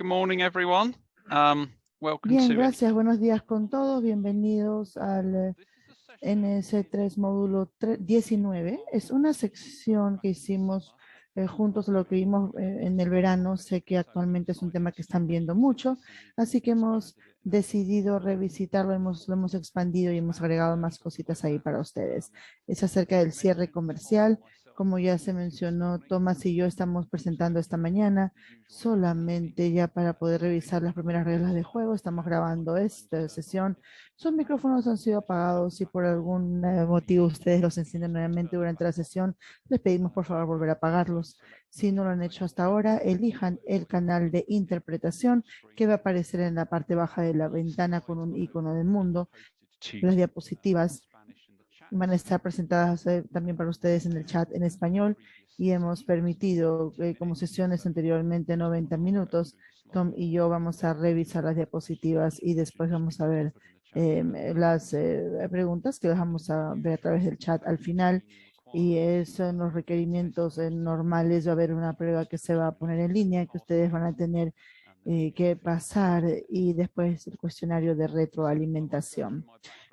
morning, everyone. Welcome Bien, to gracias. Buenos días con todos. Bienvenidos al NS3 módulo 19. Es una sección que hicimos juntos, lo que vimos en el verano. Sé que actualmente es un tema que están viendo mucho, así que hemos decidido revisitarlo, lo hemos expandido y hemos agregado más cositas ahí para ustedes. Es acerca del cierre comercial. Como ya se mencionó, Tomás y yo estamos presentando esta mañana solamente ya para poder revisar las primeras reglas de juego. Estamos grabando esta sesión. Sus micrófonos han sido apagados. Si por algún motivo ustedes los encienden nuevamente durante la sesión, les pedimos por favor volver a apagarlos. Si no lo han hecho hasta ahora, elijan el canal de interpretación que va a aparecer en la parte baja de la ventana con un icono del mundo. Las diapositivas van a estar presentadas también para ustedes en el chat en español y hemos permitido como sesiones anteriormente 90 minutos. Tom y yo vamos a revisar las diapositivas y después vamos a ver las preguntas que las vamos a ver a través del chat al final. Y son los requerimientos normales. Va a haber una prueba que se va a poner en línea que ustedes van a tener que pasar y después el cuestionario de retroalimentación.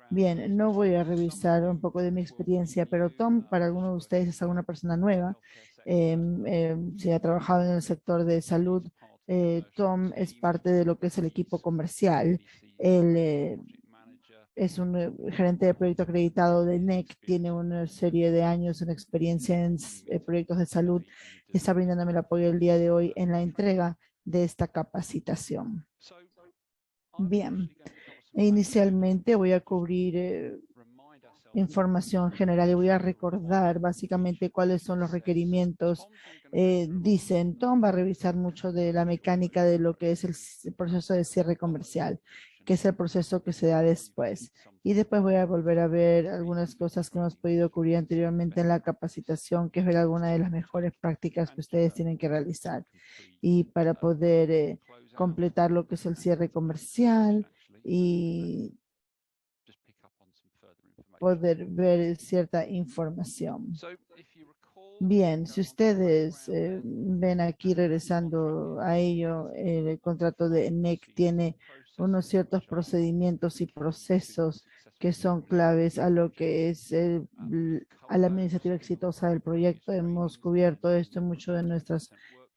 Bien, no voy a revisar un poco de mi experiencia, pero Tom, para algunos de ustedes es alguna persona nueva. Si ha trabajado en el sector de salud, Tom es parte de lo que es el equipo comercial. Él es un gerente de proyecto acreditado de NEC, tiene una serie de años en experiencia en proyectos de salud y está brindándome el apoyo el día de hoy en la entrega de esta capacitación. Bien. Inicialmente voy a cubrir información general y voy a recordar básicamente cuáles son los requerimientos. Dicen, Tom va a revisar mucho de la mecánica de lo que es el proceso de cierre comercial, que es el proceso que se da después. Y después voy a volver a ver algunas cosas que hemos podido cubrir anteriormente en la capacitación, que es ver algunas de las mejores prácticas que ustedes tienen que realizar. Y para poder completar lo que es el cierre comercial y poder ver cierta información. Bien, si ustedes ven aquí regresando a ello, el contrato de NEC tiene unos ciertos procedimientos y procesos que son claves a lo que es a la administrativa exitosa del proyecto. Hemos cubierto esto en mucho de nuestras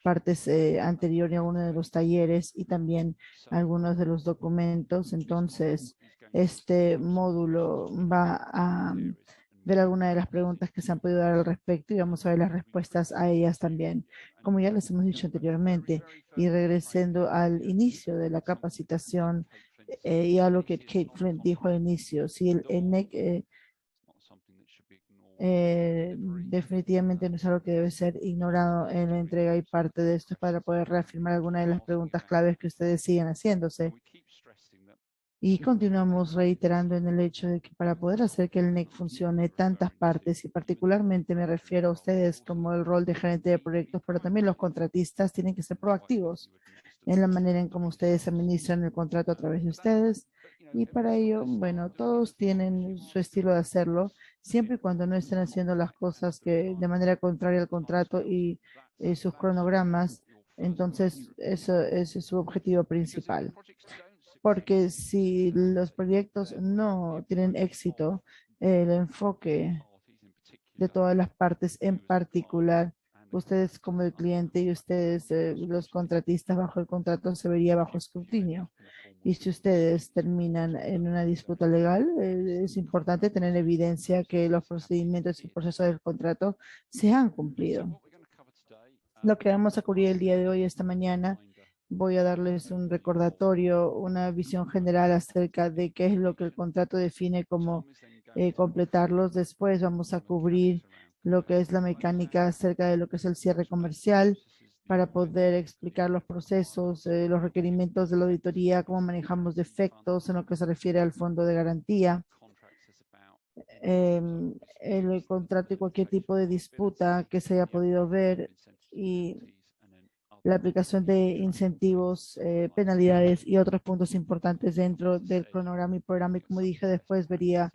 partes anteriores a uno de los talleres y también algunos de los documentos. Entonces, este módulo va a ver algunas de las preguntas que se han podido dar al respecto y vamos a ver las respuestas a ellas también. Como ya les hemos dicho anteriormente, y regresando al inicio de la capacitación y a lo que Kate Flint dijo al inicio, si el ENEC definitivamente no es algo que debe ser ignorado en la entrega y parte de esto es para poder reafirmar algunas de las preguntas claves que ustedes siguen haciéndose. Y continuamos reiterando en el hecho de que para poder hacer que el NEC funcione tantas partes, y particularmente me refiero a ustedes como el rol de gerente de proyectos, pero también los contratistas tienen que ser proactivos en la manera en cómo ustedes administran el contrato a través de ustedes. Y para ello, bueno, todos tienen su estilo de hacerlo, siempre y cuando no estén haciendo las cosas que de manera contraria al contrato y sus cronogramas. Entonces, ese es su objetivo principal. Porque si los proyectos no tienen éxito, el enfoque de todas las partes, en particular, ustedes como el cliente y ustedes, los contratistas bajo el contrato, se vería bajo escrutinio. Y si ustedes terminan en una disputa legal, es importante tener evidencia que los procedimientos y procesos del contrato se han cumplido. Lo que vamos a cubrir el día de hoy, esta mañana, voy a darles un recordatorio, una visión general acerca de qué es lo que el contrato define como completarlos. Después vamos a cubrir lo que es la mecánica acerca de lo que es el cierre comercial para poder explicar los procesos, los requerimientos de la auditoría, cómo manejamos defectos en lo que se refiere al fondo de garantía, el contrato y cualquier tipo de disputa que se haya podido ver y la aplicación de incentivos, penalidades y otros puntos importantes dentro del cronograma y programa. Y como dije, después vería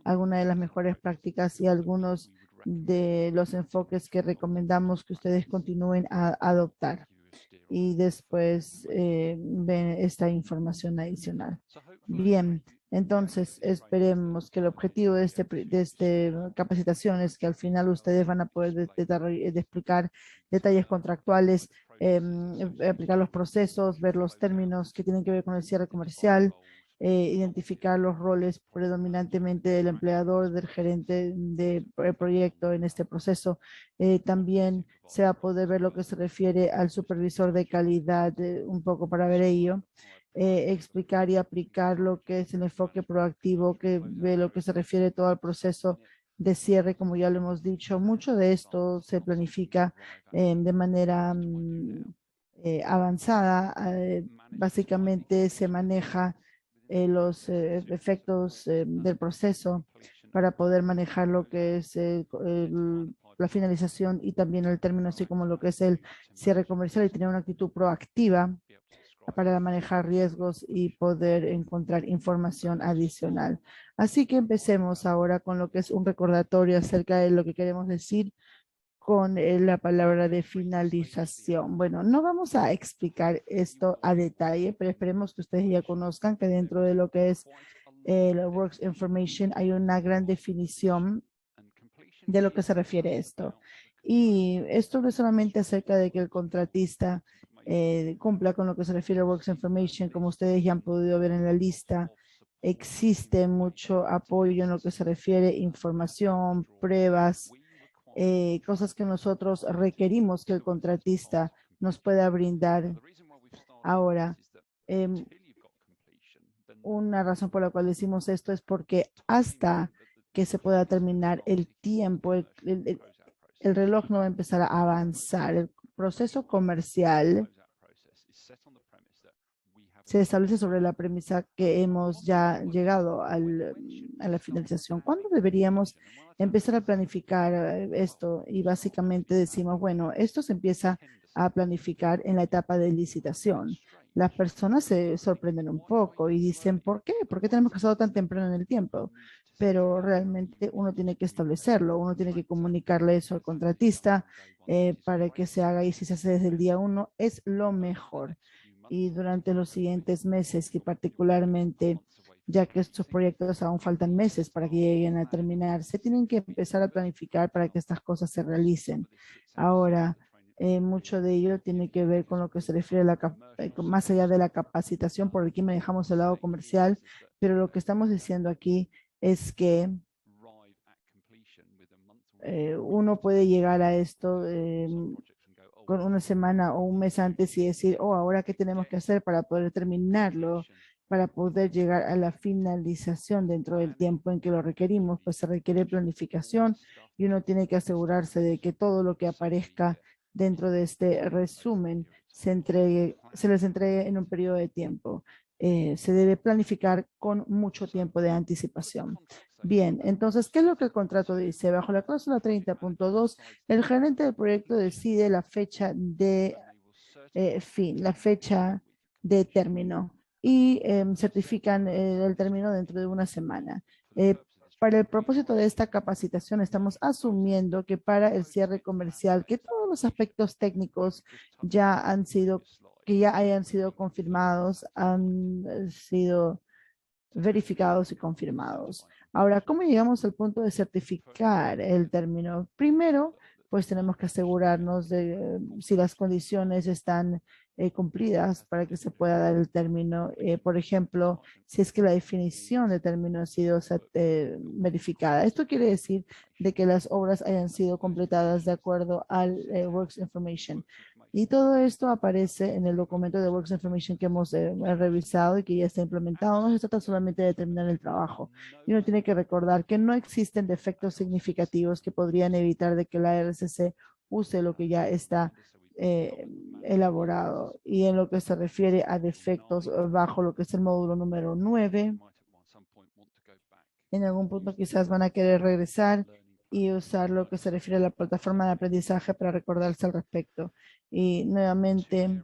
algunas de las mejores prácticas y algunos de los enfoques que recomendamos que ustedes continúen a adoptar. y después ven esta información adicional. Bien, entonces esperemos que el objetivo de este capacitación es que al final ustedes van a poder de explicar detalles contractuales, aplicar los procesos, ver los términos que tienen que ver con el cierre comercial, identificar los roles predominantemente del empleador, del gerente de proyecto en este proceso. También se va a poder ver lo que se refiere al supervisor de calidad, un poco para ver ello. Explicar y aplicar lo que es el enfoque proactivo, que ve lo que se refiere todo al proceso de cierre, como ya lo hemos dicho. Mucho de esto se planifica de manera avanzada. Básicamente se maneja los efectos del proceso para poder manejar lo que es la finalización y también el término, así como lo que es el cierre comercial, y tener una actitud proactiva para manejar riesgos y poder encontrar información adicional. Así que empecemos ahora con lo que es un recordatorio acerca de lo que queremos decir con la palabra de finalización. Bueno, no vamos a explicar esto a detalle, pero esperemos que ustedes ya conozcan que dentro de lo que es el Works Information hay una gran definición de lo que se refiere a esto. Y esto no es solamente acerca de que el contratista cumpla con lo que se refiere a Works Information, como ustedes ya han podido ver en la lista. Existe mucho apoyo en lo que se refiere a información, pruebas, cosas que nosotros requerimos que el contratista nos pueda brindar. Ahora, una razón por la cual decimos esto es porque hasta que se pueda terminar el tiempo, el reloj no va a empezar a avanzar. El proceso comercial se establece sobre la premisa que hemos ya llegado a la finalización. ¿Cuándo deberíamos empezar a planificar esto? Y básicamente decimos, bueno, esto se empieza a planificar en la etapa de licitación. Las personas se sorprenden un poco y dicen, ¿por qué? ¿Por qué tenemos que hacerlo tan temprano en el tiempo? Pero realmente uno tiene que establecerlo, uno tiene que comunicarle eso al contratista para que se haga, y si se hace desde el día uno, es lo mejor. Y durante los siguientes meses, y particularmente ya que estos proyectos aún faltan meses para que lleguen a terminar, se tienen que empezar a planificar para que estas cosas se realicen. Ahora, mucho de ello tiene que ver con lo que se refiere a más allá de la capacitación, por aquí manejamos el lado comercial, pero lo que estamos diciendo aquí es que uno puede llegar a esto con una semana o un mes antes y decir, oh, ahora qué tenemos que hacer para poder terminarlo, para poder llegar a la finalización dentro del tiempo en que lo requerimos. Pues se requiere planificación y uno tiene que asegurarse de que todo lo que aparezca dentro de este resumen se les entregue en un periodo de tiempo. Se debe planificar con mucho tiempo de anticipación. Bien, entonces, ¿qué es lo que el contrato dice? Bajo la cláusula 30.2, el gerente del proyecto decide la fecha de fin, la fecha de término, y certifican el término dentro de una semana. Para el propósito de esta capacitación, estamos asumiendo que para el cierre comercial, que todos los aspectos técnicos ya han sido, que ya hayan sido confirmados, han sido verificados y confirmados. Ahora, ¿cómo llegamos al punto de certificar el término? Primero, pues tenemos que asegurarnos de si las condiciones están cumplidas para que se pueda dar el término. Por ejemplo, si es que la definición de término ha sido verificada. Esto quiere decir de que las obras hayan sido completadas de acuerdo al Works Information. Y todo esto aparece en el documento de Works Information que hemos revisado y que ya está implementado. No se trata solamente de terminar el trabajo. Y uno tiene que recordar que no existen defectos significativos que podrían evitar de que la RCC use lo que ya está elaborado. Y en lo que se refiere a defectos bajo lo que es el módulo número 9, en algún punto quizás van a querer regresar y usar lo que se refiere a la plataforma de aprendizaje para recordarse al respecto. Y nuevamente,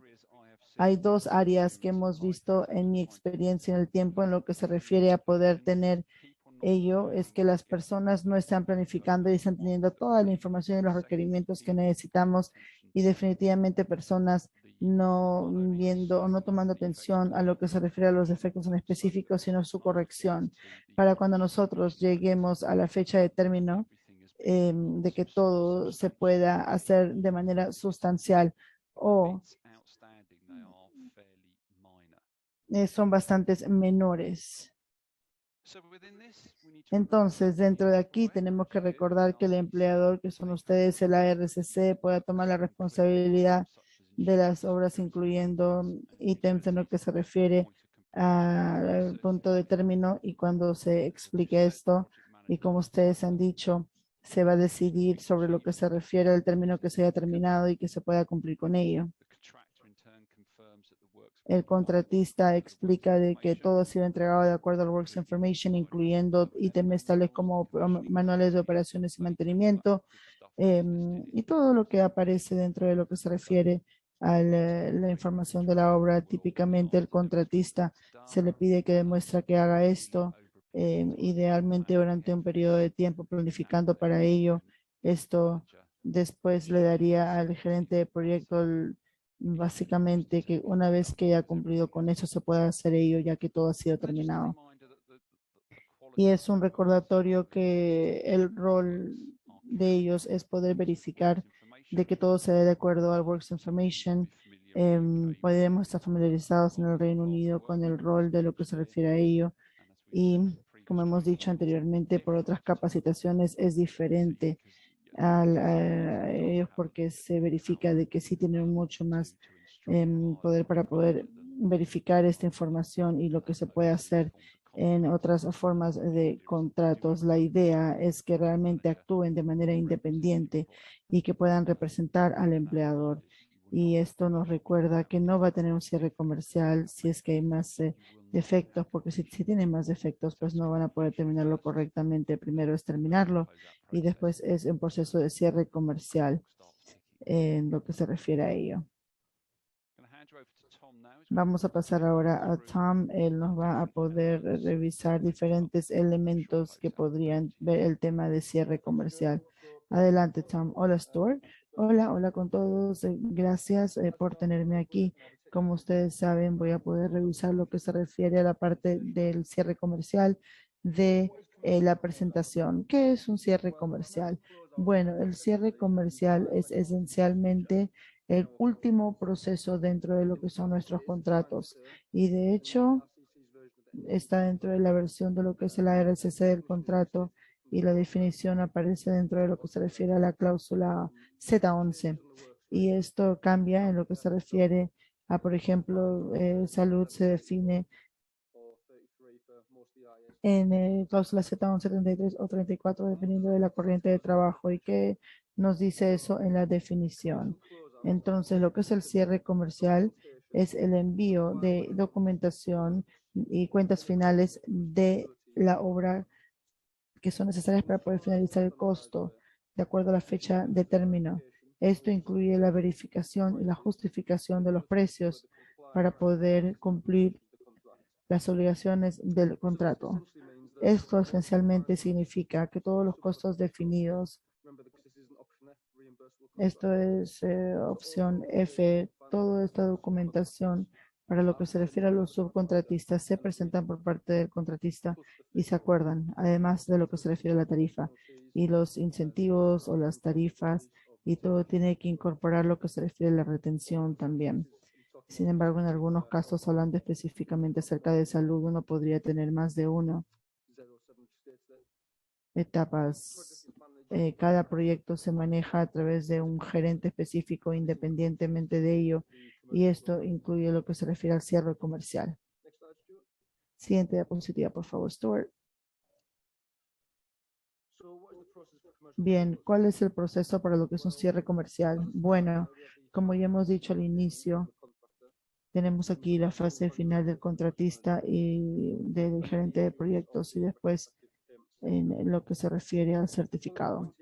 hay dos áreas que hemos visto en mi experiencia en el tiempo en lo que se refiere a poder tener ello, es que las personas no están planificando y están teniendo toda la información y los requerimientos que necesitamos, y definitivamente personas no viendo o no tomando atención a lo que se refiere a los defectos en específico, sino su corrección. Para cuando nosotros lleguemos a la fecha de término, de que todo se pueda hacer de manera sustancial o son bastantes menores. Entonces, dentro de aquí tenemos que recordar que el empleador, que son ustedes, el ARCC, pueda tomar la responsabilidad de las obras, incluyendo ítems en lo que se refiere al punto de término, y cuando se explique esto, y como ustedes han dicho, se va a decidir sobre lo que se refiere al término que se haya terminado y que se pueda cumplir con ello. El contratista explica de que todo ha sido entregado de acuerdo al Works Information, incluyendo ítems tales como manuales de operaciones y mantenimiento, y todo lo que aparece dentro de lo que se refiere a la información de la obra. Típicamente el contratista se le pide que demuestre que haga esto, idealmente durante un periodo de tiempo, planificando para ello. Esto después le daría al gerente de proyecto básicamente que una vez que haya cumplido con eso se pueda hacer ello, ya que todo ha sido terminado. Y es un recordatorio que el rol de ellos es poder verificar de que todo se dé de acuerdo al Works Information. Podemos estar familiarizados en el Reino Unido con el rol de lo que se refiere a ello. Y como hemos dicho anteriormente, por otras capacitaciones es diferente a ellos, porque se verifica de que sí tienen mucho más poder para poder verificar esta información y lo que se puede hacer en otras formas de contratos. La idea es que realmente actúen de manera independiente y que puedan representar al empleador. Y esto nos recuerda que no va a tener un cierre comercial si es que hay más defectos, porque si tienen más defectos, pues no van a poder terminarlo correctamente. Primero es terminarlo y después es un proceso de cierre comercial en lo que se refiere a ello. Vamos a pasar ahora a Tom. Él nos va a poder revisar diferentes elementos que podrían ver el tema de cierre comercial. Adelante, Tom. Hola, Stuart. Hola, hola con todos. Gracias por tenerme aquí. Como ustedes saben, voy a poder revisar lo que se refiere a la parte del cierre comercial de la presentación. ¿Qué es un cierre comercial? Bueno, el cierre comercial es esencialmente el último proceso dentro de lo que son nuestros contratos. Y de hecho, está dentro de la versión de lo que es el ARCC del contrato, y la definición aparece dentro de lo que se refiere a la cláusula Z11. Y esto cambia en lo que se refiere a, por ejemplo, salud se define en cláusula Z11, 33 o 34, dependiendo de la corriente de trabajo. ¿Y qué nos dice eso en la definición? Entonces, lo que es el cierre comercial es el envío de documentación y cuentas finales de la obra que son necesarias para poder finalizar el costo de acuerdo a la fecha de término. Esto incluye la verificación y la justificación de los precios para poder cumplir las obligaciones del contrato. Esto esencialmente significa que todos los costos definidos, esto es opción F, toda esta documentación para lo que se refiere a los subcontratistas se presentan por parte del contratista y se acuerdan, además de lo que se refiere a la tarifa y los incentivos o las tarifas, y todo tiene que incorporar lo que se refiere a la retención también. Sin embargo, en algunos casos, hablando específicamente acerca de salud, uno podría tener más de una etapas. Cada proyecto se maneja a través de un gerente específico independientemente de ello, y esto incluye lo que se refiere al cierre comercial. Siguiente diapositiva, por favor, Stuart. Bien, ¿cuál es el proceso para lo que es un cierre comercial? Bueno, como ya hemos dicho al inicio, tenemos aquí la fase final del contratista y del gerente de proyectos, y después en lo que se refiere al certificado.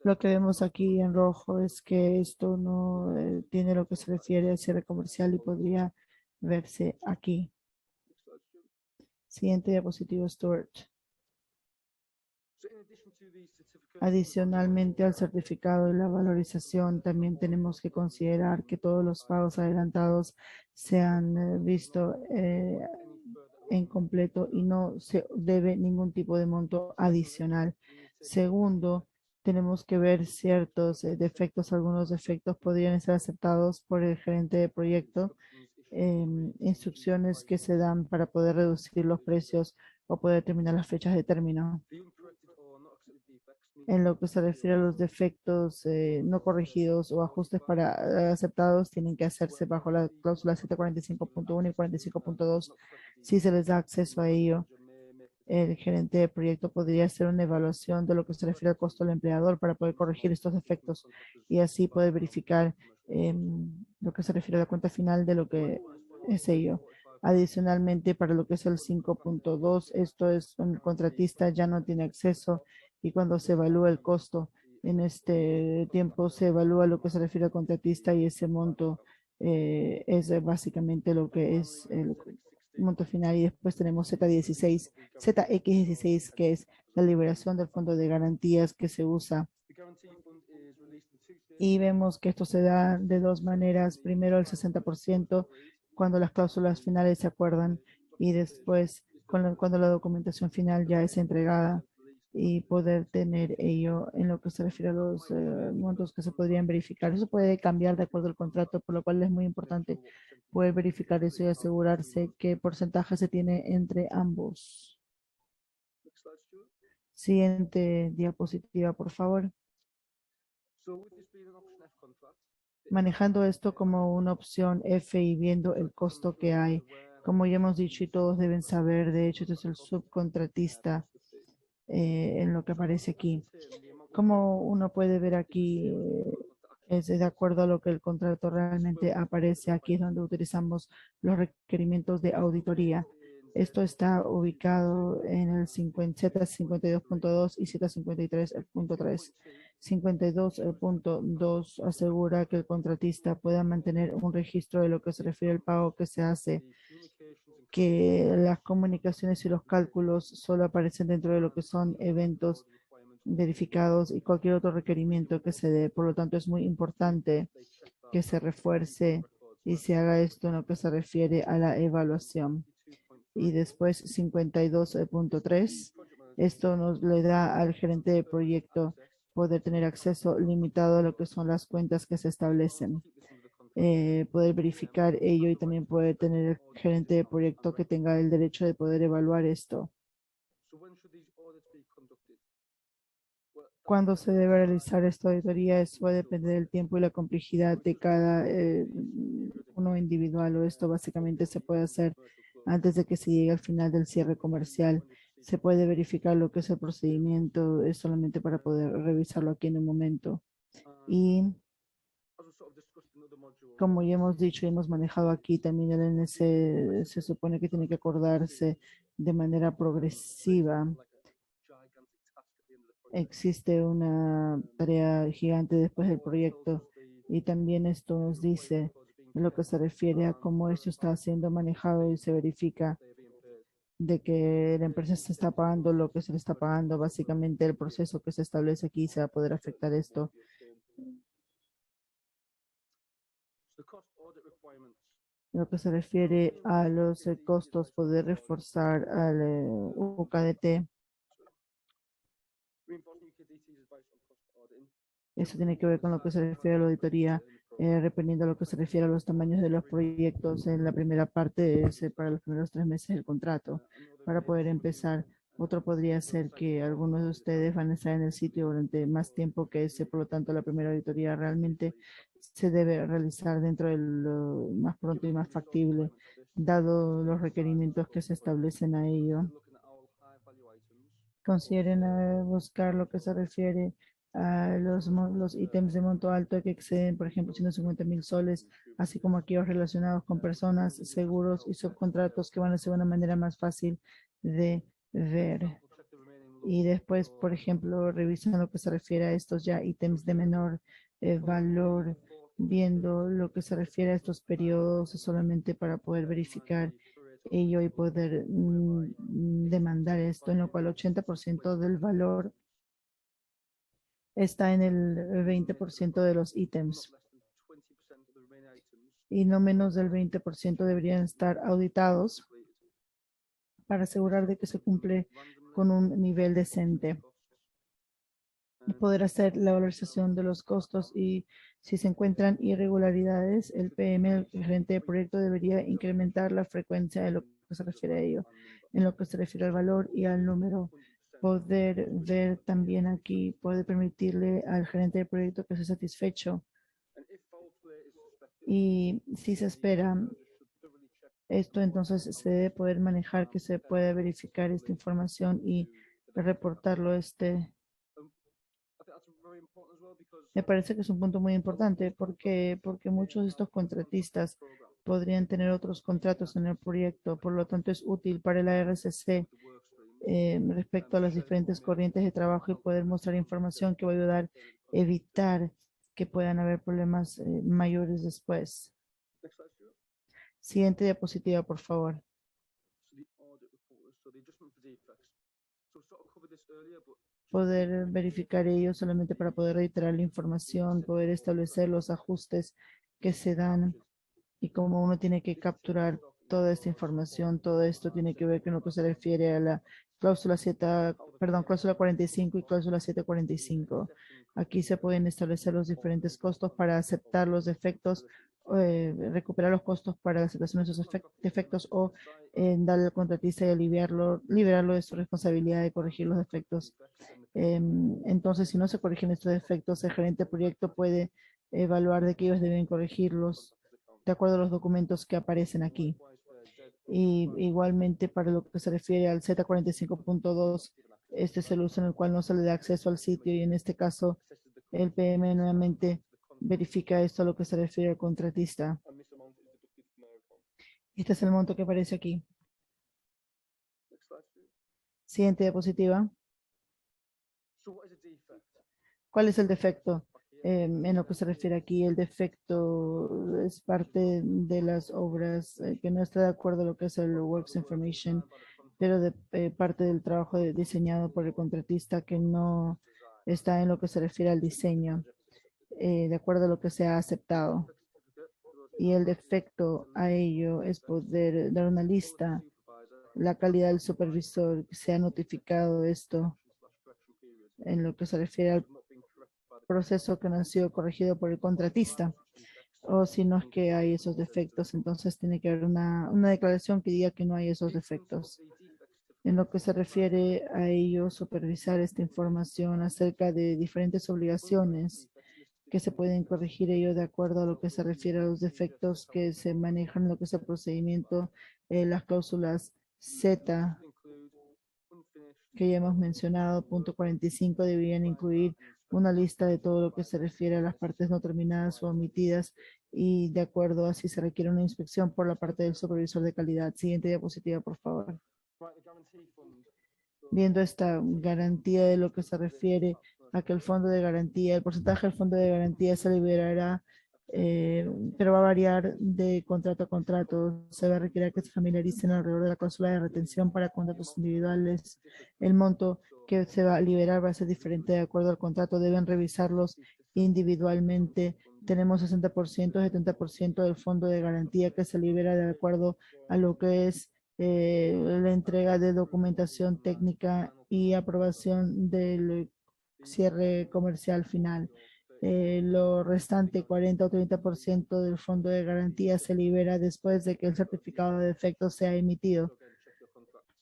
Lo que vemos aquí en rojo es que esto no tiene lo que se refiere al cierre comercial y podría verse aquí. Siguiente diapositiva, Stuart. Adicionalmente al certificado de la valorización, también tenemos que considerar que todos los pagos adelantados sean visto en completo y no se debe ningún tipo de monto adicional. Segundo, tenemos que ver ciertos defectos. Algunos defectos podrían ser aceptados por el gerente de proyecto, instrucciones que se dan para poder reducir los precios o poder terminar las fechas de término. En lo que se refiere a los defectos no corregidos o ajustes para aceptados, tienen que hacerse bajo la cláusula 745.1 y 45.2. Si se les da acceso a ello, el gerente de proyecto podría hacer una evaluación de lo que se refiere al costo del empleador para poder corregir estos defectos y así poder verificar lo que se refiere a la cuenta final de lo que es ello. Adicionalmente, para lo que es el 5.2, esto es cuando el contratista ya no tiene acceso y cuando se evalúa el costo, en este tiempo se evalúa lo que se refiere al contratista y ese monto es básicamente lo que es el monto final. Y después tenemos Z16, ZX16, que es la liberación del fondo de garantías que se usa. Y vemos que esto se da de dos maneras. Primero el 60% cuando las cláusulas finales se acuerdan y después cuando la documentación final ya es entregada y poder tener ello en lo que se refiere a los montos que se podrían verificar. Eso puede cambiar de acuerdo al contrato, por lo cual es muy importante poder verificar eso y asegurarse qué porcentaje se tiene entre ambos. Siguiente diapositiva, por favor. Manejando esto como una opción F y viendo el costo que hay. Como ya hemos dicho y todos deben saber, de hecho, este es el subcontratista en lo que aparece aquí. Como uno puede ver aquí, es de acuerdo a lo que el contrato realmente aparece. Aquí es donde utilizamos los requerimientos de auditoría. Esto está ubicado en el Z52.2 y Z53.3. 52.2 asegura que el contratista pueda mantener un registro de lo que se refiere al pago que se hace, que las comunicaciones y los cálculos solo aparecen dentro de lo que son eventos verificados y cualquier otro requerimiento que se dé. Por lo tanto, es muy importante que se refuerce y se haga esto en lo que se refiere a la evaluación. Y después 52.3, esto nos le da al gerente de proyecto poder tener acceso limitado a lo que son las cuentas que se establecen. Poder verificar ello y también poder tener el gerente de proyecto que tenga el derecho de poder evaluar esto. Cuando se debe realizar esta auditoría, eso va a depender del tiempo y la complejidad de cada uno individual, o esto básicamente se puede hacer antes de que se llegue al final del cierre comercial. Se puede verificar lo que es el procedimiento, es solamente para poder revisarlo aquí en un momento. Y como ya hemos dicho y hemos manejado aquí, también el NC se supone que tiene que acordarse de manera progresiva. Existe una tarea gigante después del proyecto y también esto nos dice en lo que se refiere a cómo esto está siendo manejado y se verifica de que la empresa se está pagando lo que se le está pagando. Básicamente el proceso que se establece aquí se va a poder afectar esto. En lo que se refiere a los costos, poder reforzar al UKDT. Eso tiene que ver con lo que se refiere a la auditoría, dependiendo a lo que se refiere a los tamaños de los proyectos. En la primera parte es para los primeros 3 meses del contrato, para poder empezar. Otro podría ser que algunos de ustedes van a estar en el sitio durante más tiempo que ese, por lo tanto, la primera auditoría realmente se debe realizar dentro de lo más pronto y más factible, dado los requerimientos que se establecen a ello. Consideren buscar lo que se refiere a los ítems de monto alto que exceden, por ejemplo, 150.000 soles, así como aquellos relacionados con personas, seguros y subcontratos que van a ser una manera más fácil de ver. Y después, por ejemplo, revisan lo que se refiere a estos ya ítems de menor valor, viendo lo que se refiere a estos periodos solamente para poder verificar ello y poder demandar esto, en lo cual 80% del valor está en el 20% de los ítems y no menos del 20% deberían estar auditados para asegurar de que se cumple con un nivel decente y poder hacer la valorización de los costos, y si se encuentran irregularidades, el PM, el gerente de proyecto, debería incrementar la frecuencia de lo que se refiere a ello, en lo que se refiere al valor y al número. Poder ver también aquí, puede permitirle al gerente de proyecto que esté satisfecho, y si se espera esto, entonces se debe poder manejar que se pueda verificar esta información y reportarlo. Me parece que es un punto muy importante porque muchos de estos contratistas podrían tener otros contratos en el proyecto, por lo tanto es útil para la RCC respecto a las diferentes corrientes de trabajo y poder mostrar información que va a ayudar a evitar que puedan haber problemas mayores después. Siguiente diapositiva, por favor. Poder verificar ello solamente para poder reiterar la información, poder establecer los ajustes que se dan y cómo uno tiene que capturar toda esta información. Todo esto tiene que ver con lo que se refiere a la cláusula 7, perdón, cláusula 45 y cláusula 745. Aquí se pueden establecer los diferentes costos para aceptar los defectos, recuperar los costos para la aceptación de esos defectos, o darle al contratista y liberarlo de su responsabilidad de corregir los defectos. Entonces, si no se corrigen estos defectos, el gerente de proyecto puede evaluar de que ellos deben corregirlos de acuerdo a los documentos que aparecen aquí. Y igualmente para lo que se refiere al Z45.2, este es el uso en el cual no se le da acceso al sitio, y en este caso el PM nuevamente verifica esto a lo que se refiere al contratista. Este es el monto que aparece aquí. Siguiente diapositiva. ¿Cuál es el defecto? En lo que se refiere aquí, el defecto es parte de las obras que no está de acuerdo a lo que es el Works Information, pero de parte del trabajo diseñado por el contratista que no está en lo que se refiere al diseño, de acuerdo a lo que se ha aceptado. Y el defecto a ello es poder dar una lista, la calidad del supervisor, que se ha notificado esto en lo que se refiere al proceso que no ha sido corregido por el contratista, o si no es que hay esos defectos, entonces tiene que haber una declaración que diga que no hay esos defectos. En lo que se refiere a ello, supervisar esta información acerca de diferentes obligaciones que se pueden corregir ello de acuerdo a lo que se refiere a los defectos que se manejan en lo que es el procedimiento, las cláusulas Z que ya hemos mencionado, punto 45, deberían incluir una lista de todo lo que se refiere a las partes no terminadas o omitidas, y de acuerdo a si se requiere una inspección por la parte del supervisor de calidad. Siguiente diapositiva, por favor. Viendo esta garantía, de lo que se refiere a que el fondo de garantía, el porcentaje del fondo de garantía se liberará, pero va a variar de contrato a contrato. Se va a requerir que se familiaricen alrededor de la cláusula de retención para contratos individuales. El monto que se va a liberar va a ser diferente de acuerdo al contrato. Deben revisarlos individualmente. Tenemos 60%, 70% del fondo de garantía que se libera de acuerdo a lo que es la entrega de documentación técnica y aprobación del cierre comercial final. Lo restante, 40 o 30% del fondo de garantía, se libera después de que el certificado de defecto sea emitido.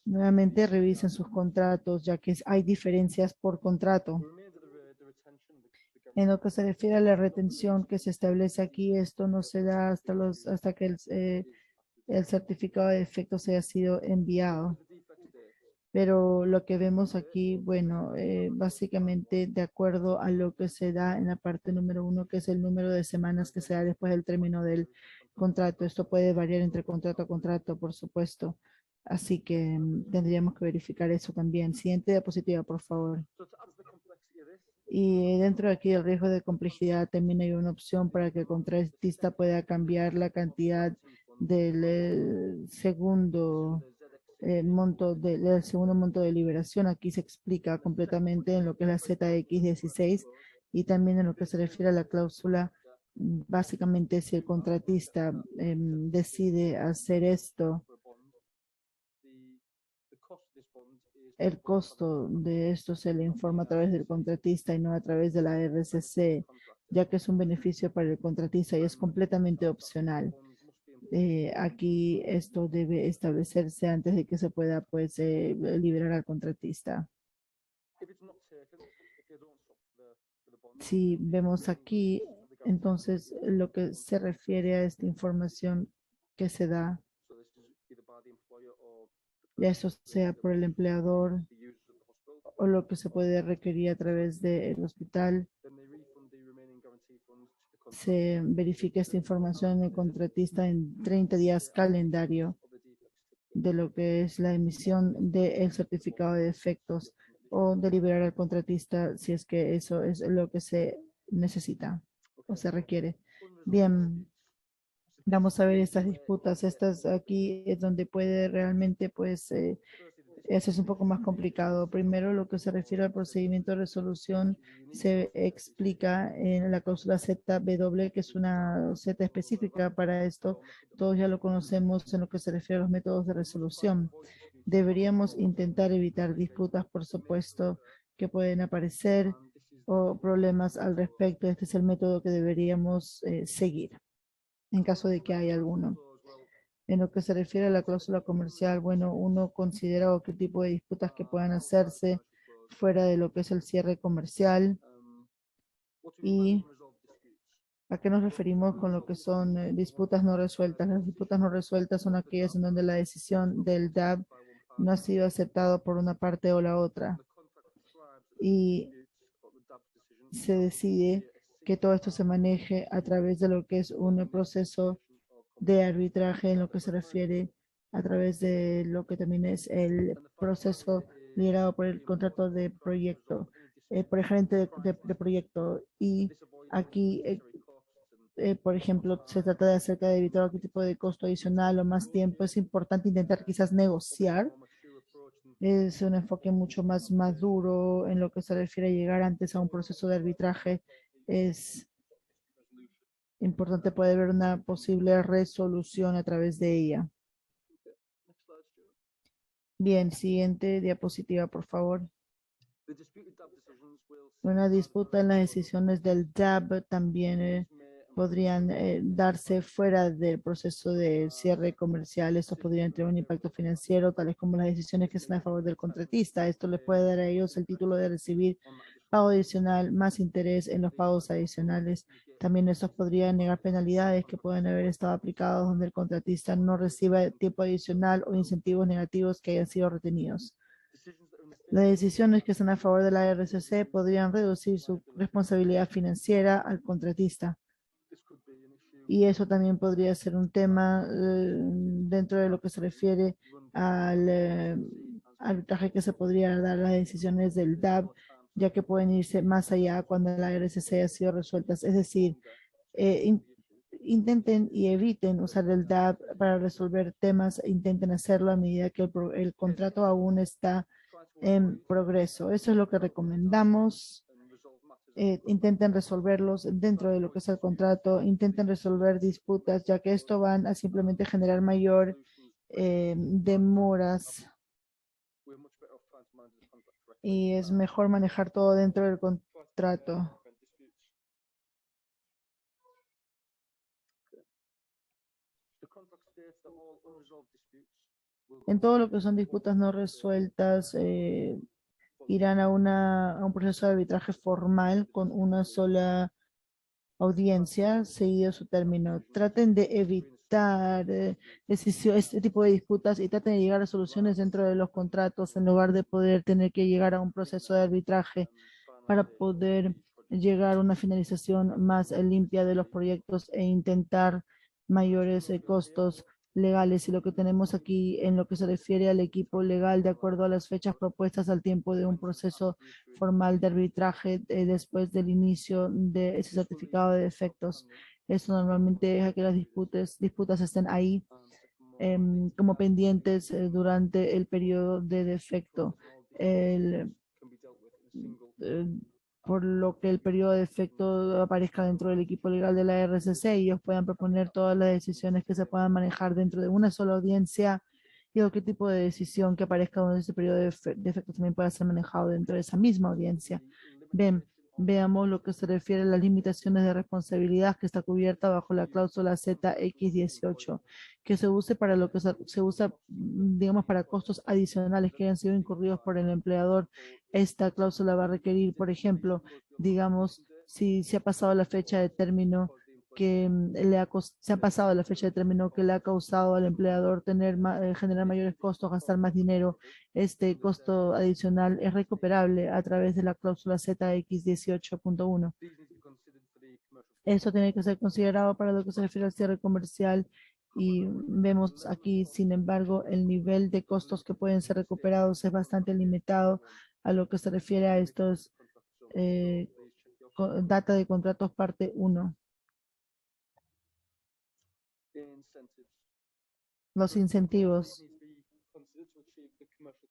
Nuevamente revisen sus contratos, ya que hay diferencias por contrato. En lo que se refiere a la retención que se establece aquí, esto no se da hasta que el certificado de defectos haya sido enviado. Pero lo que vemos aquí, bueno, básicamente de acuerdo a lo que se da en la parte número 1, que es el número de semanas que se da después del término del contrato. Esto puede variar entre contrato a contrato, por supuesto. Así que tendríamos que verificar eso también. Siguiente diapositiva, por favor. Y dentro de aquí del riesgo de complejidad también hay una opción para que el contratista pueda cambiar la cantidad del segundo del segundo monto de liberación. Aquí se explica completamente en lo que es la ZX16 y también en lo que se refiere a la cláusula. Básicamente, si el contratista decide hacer esto, el costo de esto se le informa a través del contratista y no a través de la RCC, ya que es un beneficio para el contratista y es completamente opcional. Aquí esto debe establecerse antes de que se pueda pues liberar al contratista. Si vemos aquí, entonces lo que se refiere a esta información que se da, ya eso sea por el empleador o lo que se puede requerir a través del hospital, se verifica esta información en el contratista en 30 días calendario de lo que es la emisión del certificado de defectos o de liberar al contratista si es que eso es lo que se necesita o se requiere. Bien, vamos a ver estas disputas. Estas aquí es donde puede realmente pues eso es un poco más complicado. Primero, lo que se refiere al procedimiento de resolución se explica en la cláusula ZW, que es una Z específica para esto. Todos ya lo conocemos en lo que se refiere a los métodos de resolución. Deberíamos intentar evitar disputas, por supuesto, que pueden aparecer o problemas al respecto. Este es el método que deberíamos seguir en caso de que haya alguno. En lo que se refiere a la cláusula comercial, bueno, uno considera qué tipo de disputas que puedan hacerse fuera de lo que es el cierre comercial y a qué nos referimos con lo que son disputas no resueltas. Las disputas no resueltas son aquellas en donde la decisión del DAB no ha sido aceptada por una parte o la otra y se decide que todo esto se maneje a través de lo que es un proceso de arbitraje en lo que se refiere a través de lo que también es el proceso liderado por el contrato de proyecto, por el gerente de proyecto. Y aquí, por ejemplo, se trata de acerca de evitar algún tipo de costo adicional o más tiempo. Es importante intentar quizás negociar. Es un enfoque mucho más maduro en lo que se refiere a llegar antes a un proceso de arbitraje. Es importante poder ver una posible resolución a través de ella. Bien, siguiente diapositiva, por favor. Una disputa en las decisiones del DAB también podrían darse fuera del proceso de cierre comercial. Esto podría tener un impacto financiero, tales como las decisiones que están a favor del contratista. Esto les puede dar a ellos el título de recibir pago adicional, más interés en los pagos adicionales. También estos podrían negar penalidades que pueden haber estado aplicadas donde el contratista no reciba tiempo adicional o incentivos negativos que hayan sido retenidos. Las decisiones que están a favor de la RCC podrían reducir su responsabilidad financiera al contratista. Y eso también podría ser un tema dentro de lo que se refiere al arbitraje que se podría dar a las decisiones del DAB, ya que pueden irse más allá cuando la RCC ha sido resuelta. Es decir, intenten y eviten usar el DAB para resolver temas, intenten hacerlo a medida que el contrato aún está en progreso. Eso es lo que recomendamos. Intenten resolverlos dentro de lo que es el contrato, intenten resolver disputas, ya que esto van a simplemente generar mayor demoras y es mejor manejar todo dentro del contrato. En todo lo que son disputas no resueltas, irán a un proceso de arbitraje formal con una sola audiencia seguido su término. Traten de evitar este tipo de disputas y traten de llegar a soluciones dentro de los contratos en lugar de poder tener que llegar a un proceso de arbitraje para poder llegar a una finalización más limpia de los proyectos e intentar mayores costos legales. Y lo que tenemos aquí en lo que se refiere al equipo legal, de acuerdo a las fechas propuestas al tiempo de un proceso formal de arbitraje después del inicio de ese certificado de defectos. Esto normalmente deja que las disputas estén ahí como pendientes durante el periodo de defecto. El, eh, por lo que el periodo de efecto aparezca dentro del equipo legal de la RCC y ellos puedan proponer todas las decisiones que se puedan manejar dentro de una sola audiencia y o qué tipo de decisión que aparezca en ese periodo de efecto también pueda ser manejado dentro de esa misma audiencia. Ven, veamos lo que se refiere a las limitaciones de responsabilidad que está cubierta bajo la cláusula ZX18, que se use para lo que se usa, digamos, para costos adicionales que hayan sido incurridos por el empleador. Esta cláusula va a requerir, por ejemplo, digamos, si se ha pasado la fecha de término que se ha pasado la fecha de término que le ha causado al empleador generar mayores costos, gastar más dinero, este costo adicional es recuperable a través de la cláusula ZX18.1. Eso tiene que ser considerado para lo que se refiere al cierre comercial y vemos aquí, sin embargo, el nivel de costos que pueden ser recuperados es bastante limitado a lo que se refiere a estos data de contratos parte 1. Los incentivos.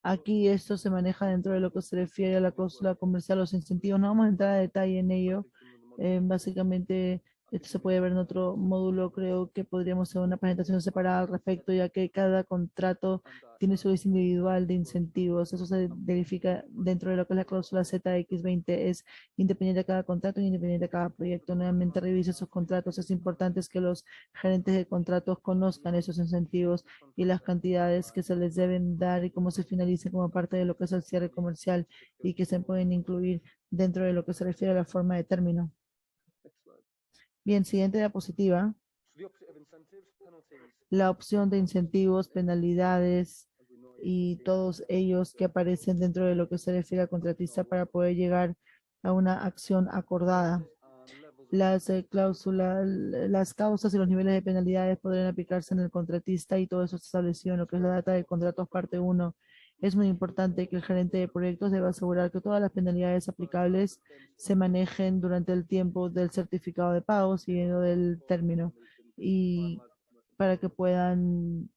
Aquí esto se maneja dentro de lo que se refiere a la cláusula comercial, los incentivos. No vamos a entrar a detalle en ello. Básicamente, esto se puede ver en otro módulo. Creo que podríamos hacer una presentación separada al respecto, ya que cada contrato tiene su lista individual de incentivos. Eso se verifica dentro de lo que es la cláusula ZX20. Es independiente de cada contrato y independiente de cada proyecto. Nuevamente revisa esos contratos. Es importante que los gerentes de contratos conozcan esos incentivos y las cantidades que se les deben dar y cómo se finaliza como parte de lo que es el cierre comercial y que se pueden incluir dentro de lo que se refiere a la forma de término. Bien, siguiente diapositiva. La opción de incentivos, penalidades y todos ellos que aparecen dentro de lo que se refiere al contratista para poder llegar a una acción acordada. Las cláusulas, las causas y los niveles de penalidades podrían aplicarse en el contratista y todo eso se estableció en lo que es la data de contratos parte 1. Es muy importante que el gerente de proyectos deba asegurar que todas las penalidades aplicables se manejen durante el tiempo del certificado de pago, siguiendo del término, y para que puedan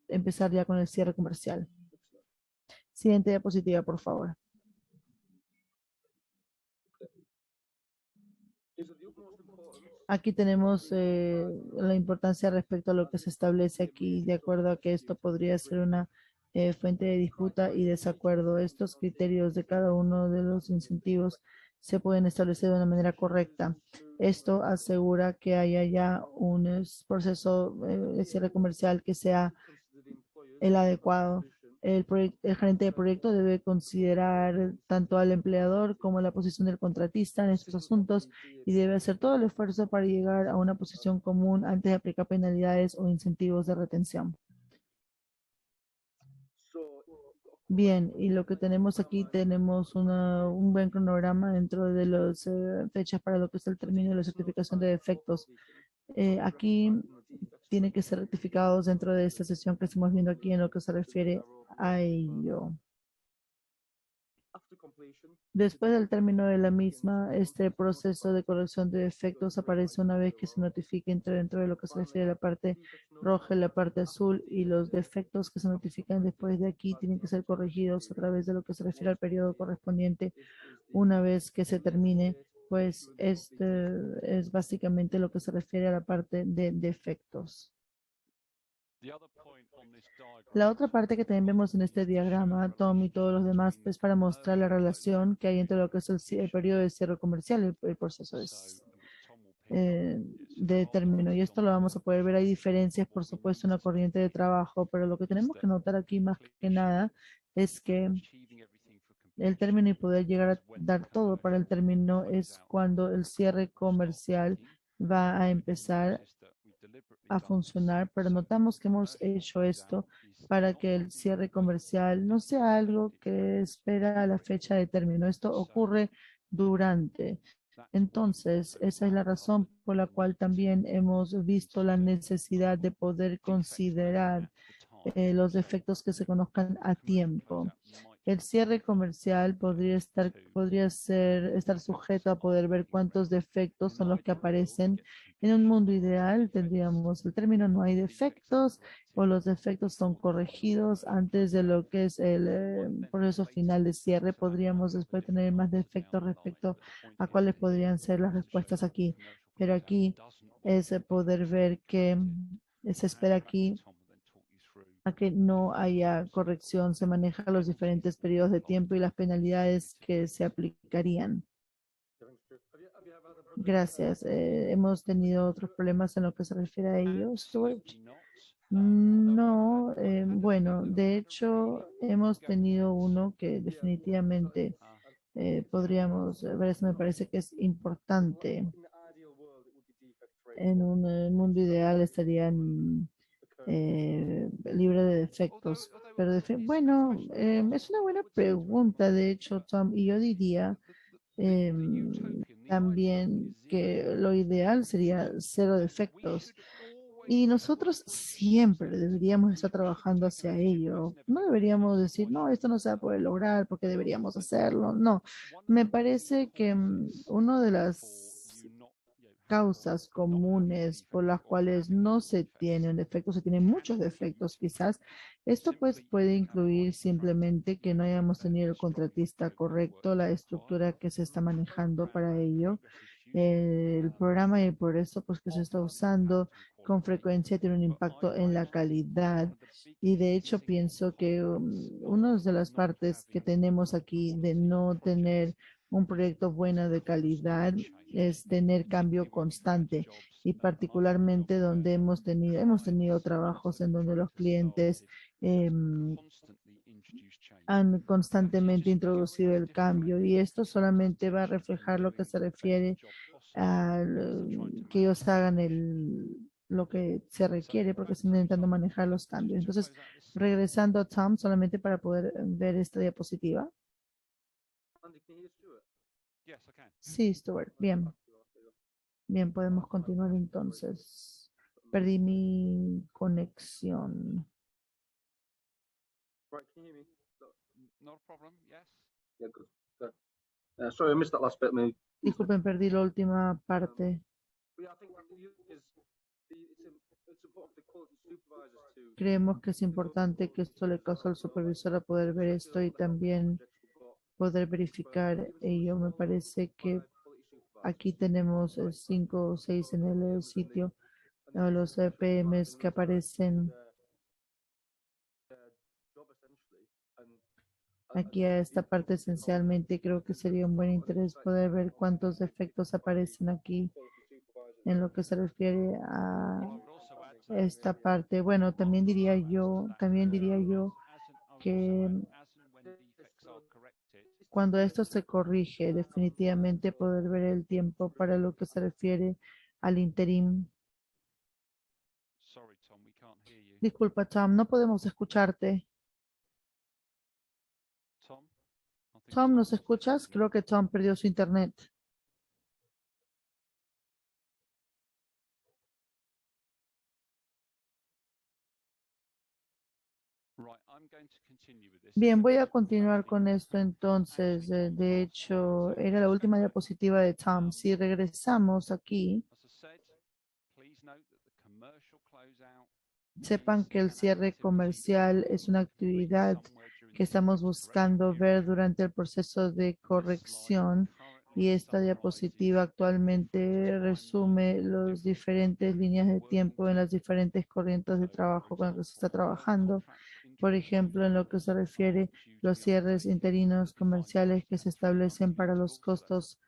empezar ya con el cierre comercial. Siguiente diapositiva, por favor. Aquí tenemos la importancia respecto a lo que se establece aquí, de acuerdo a que esto podría ser una fuente de disputa y desacuerdo. Estos criterios de cada uno de los incentivos se pueden establecer de una manera correcta. Esto asegura que haya ya un proceso de cierre comercial que sea el adecuado. El gerente de proyecto debe considerar tanto al empleador como la posición del contratista en estos asuntos y debe hacer todo el esfuerzo para llegar a una posición común antes de aplicar penalidades o incentivos de retención. Bien, y lo que tenemos aquí, tenemos un buen cronograma dentro de las fechas para lo que es el término de la certificación de defectos. Aquí tiene que ser rectificados dentro de esta sesión que estamos viendo aquí en lo que se refiere a ello. Después del término de la misma, este proceso de corrección de defectos aparece una vez que se notifique dentro de lo que se refiere a la parte roja y la parte azul, y los defectos que se notifican después de aquí tienen que ser corregidos a través de lo que se refiere al periodo correspondiente una vez que se termine. Pues este es básicamente lo que se refiere a la parte de defectos. La otra parte que también vemos en este diagrama, Tom y todos los demás, es para mostrar la relación que hay entre lo que es el periodo de cierre comercial y el proceso de término. Y esto lo vamos a poder ver. Hay diferencias, por supuesto, en la corriente de trabajo, pero lo que tenemos que notar aquí más que nada es que el término y poder llegar a dar todo para el término es cuando el cierre comercial va a empezar a funcionar, pero notamos que hemos hecho esto para que el cierre comercial no sea algo que espera a la fecha de término. Esto ocurre durante. Entonces, esa es la razón por la cual también hemos visto la necesidad de poder considerar los defectos que se conozcan a tiempo. El cierre comercial podría estar sujeto a poder ver cuántos defectos son los que aparecen. En un mundo ideal tendríamos el término no hay defectos o los defectos son corregidos antes de lo que es el proceso final de cierre. Podríamos después tener más defectos respecto a cuáles podrían ser las respuestas aquí. Pero aquí es poder ver que se espera aquí a que no haya corrección, se manejan los diferentes periodos de tiempo y las penalidades que se aplicarían. Gracias. ¿Hemos tenido otros problemas en lo que se refiere a ello, Stuart? No, bueno, de hecho hemos tenido uno que definitivamente podríamos ver, eso me parece que es importante. En un mundo ideal estarían libre de defectos. Pero bueno, es una buena pregunta, de hecho, Tom, y yo diría también que lo ideal sería cero defectos. Y nosotros siempre deberíamos estar trabajando hacia ello. No deberíamos decir, no, esto no se va a poder lograr porque deberíamos hacerlo. No, me parece que una de las causas comunes por las cuales no se tiene un defecto, se tienen muchos defectos quizás. Esto pues puede incluir simplemente que no hayamos tenido el contratista correcto, la estructura que se está manejando para ello, el programa y por eso pues que se está usando con frecuencia tiene un impacto en la calidad. Y de hecho pienso que una de las partes que tenemos aquí de no tener un proyecto bueno de calidad es tener cambio constante y particularmente donde hemos tenido trabajos en donde los clientes han constantemente introducido el cambio y esto solamente va a reflejar lo que se refiere a que ellos hagan lo que se requiere porque están intentando manejar los cambios. Entonces, regresando a Tom, solamente para poder ver esta diapositiva. Sí, Stuart, bien. Bien, podemos continuar entonces. Perdí mi conexión. Sorry, I missed that last bit. Disculpen, perdí la última parte. Creemos que es importante que esto le cause al supervisor a poder ver esto y también poder verificar ello. Me parece que aquí tenemos 5 o 6 en el sitio, los PMs que aparecen aquí a esta parte esencialmente. Creo que sería un buen interés poder ver cuántos defectos aparecen aquí en lo que se refiere a esta parte. Bueno, también diría yo que cuando esto se corrige, definitivamente poder ver el tiempo para lo que se refiere al interim. Disculpa, Tom, no podemos escucharte. Tom, ¿nos escuchas? Creo que Tom perdió su internet. Bien, voy a continuar con esto entonces. De hecho, era la última diapositiva de Tom. Si regresamos aquí, sepan que el cierre comercial es una actividad que estamos buscando ver durante el proceso de corrección y esta diapositiva actualmente resume las diferentes líneas de tiempo en las diferentes corrientes de trabajo con las que se está trabajando. Por ejemplo, en lo que se refiere los cierres interinos comerciales que se establecen para los costos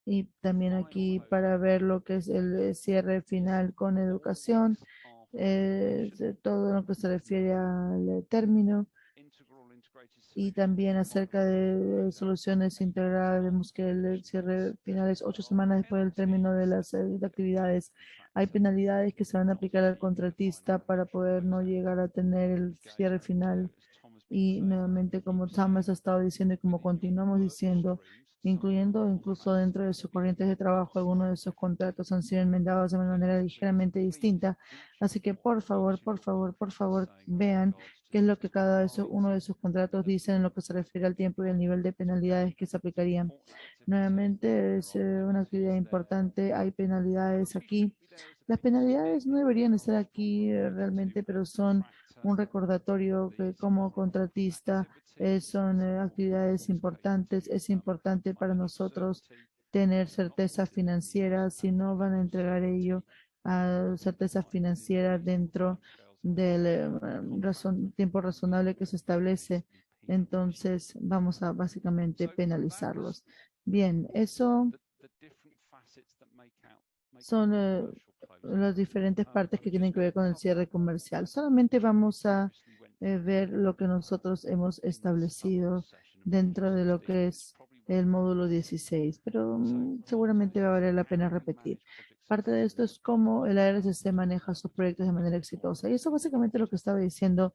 y también aquí para ver lo que es el cierre final con educación, todo lo que se refiere al término y también acerca de soluciones integrales. Vemos que el cierre final es 8 semanas después del término de las actividades. Hay penalidades que se van a aplicar al contratista para poder no llegar a tener el cierre final Y nuevamente, como Thomas ha estado diciendo y como continuamos diciendo, incluyendo incluso dentro de sus corrientes de trabajo, algunos de sus contratos han sido enmendados de una manera ligeramente distinta. Así que por favor, por favor, por favor, vean qué es lo que uno de sus contratos dice en lo que se refiere al tiempo y al nivel de penalidades que se aplicarían. Nuevamente es una actividad importante, hay penalidades aquí. Las penalidades no deberían estar aquí realmente, pero son un recordatorio que como contratista son actividades importantes. Es importante para nosotros tener certeza financiera, si no van a entregar ello a certeza financiera dentro del tiempo razonable que se establece, entonces vamos a básicamente penalizarlos. Bien, eso son las diferentes partes que tienen que ver con el cierre comercial. Solamente vamos a ver lo que nosotros hemos establecido dentro de lo que es el módulo 16, pero seguramente va a valer la pena repetir. Parte de esto es cómo el ARCC maneja sus proyectos de manera exitosa. Y eso básicamente lo que estaba diciendo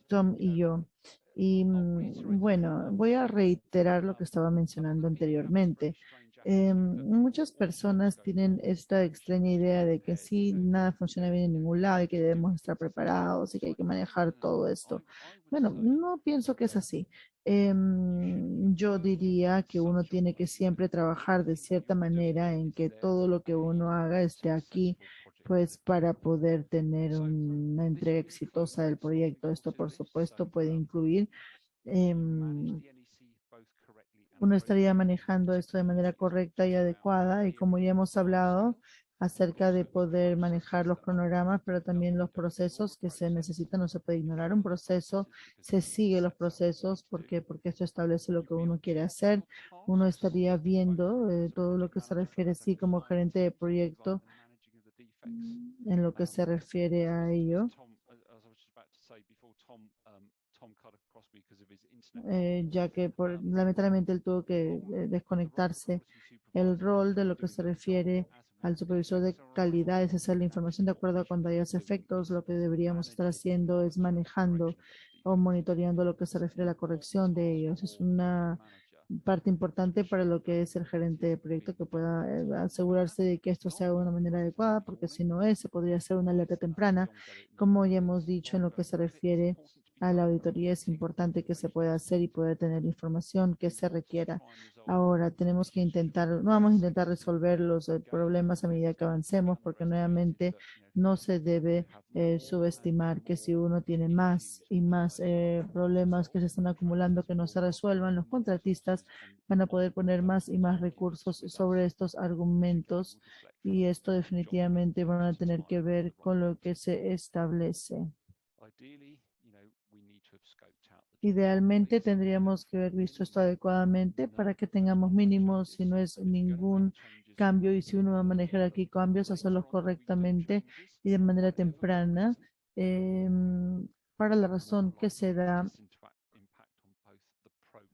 Tom y yo. Y bueno, voy a reiterar lo que estaba mencionando anteriormente. Muchas personas tienen esta extraña idea de que sí, nada funciona bien en ningún lado y que debemos estar preparados y que hay que manejar todo esto. Bueno, no pienso que es así. Yo diría que uno tiene que siempre trabajar de cierta manera en que todo lo que uno haga esté aquí, pues para poder tener una entrega exitosa del proyecto. Esto, por supuesto, puede incluir uno estaría manejando esto de manera correcta y adecuada. Y como ya hemos hablado acerca de poder manejar los cronogramas, pero también los procesos que se necesitan, no se puede ignorar un proceso, se sigue los procesos porque esto establece lo que uno quiere hacer. Uno estaría viendo todo lo que se refiere, sí, como gerente de proyecto, en lo que se refiere a ello. Ya que lamentablemente él tuvo que desconectarse. El rol de lo que se refiere al supervisor de calidad es hacer la información de acuerdo a cuando hayas efectos. Lo que deberíamos estar haciendo es manejando o monitoreando lo que se refiere a la corrección de ellos. Es una parte importante para lo que es el gerente de proyecto que pueda asegurarse de que esto se haga de una manera adecuada, porque si no es, se podría hacer una alerta temprana, como ya hemos dicho en lo que se refiere a la auditoría. Es importante que se pueda hacer y poder tener información que se requiera. Ahora tenemos que intentar, no vamos a intentar resolver los problemas a medida que avancemos, porque nuevamente no se debe subestimar que si uno tiene más y más problemas que se están acumulando que no se resuelvan, los contratistas van a poder poner más y más recursos sobre estos argumentos y esto definitivamente van a tener que ver con lo que se establece. Idealmente tendríamos que haber visto esto adecuadamente para que tengamos mínimos, si no es ningún cambio, y si uno va a manejar aquí cambios, hacerlos correctamente y de manera temprana, para la razón que se da,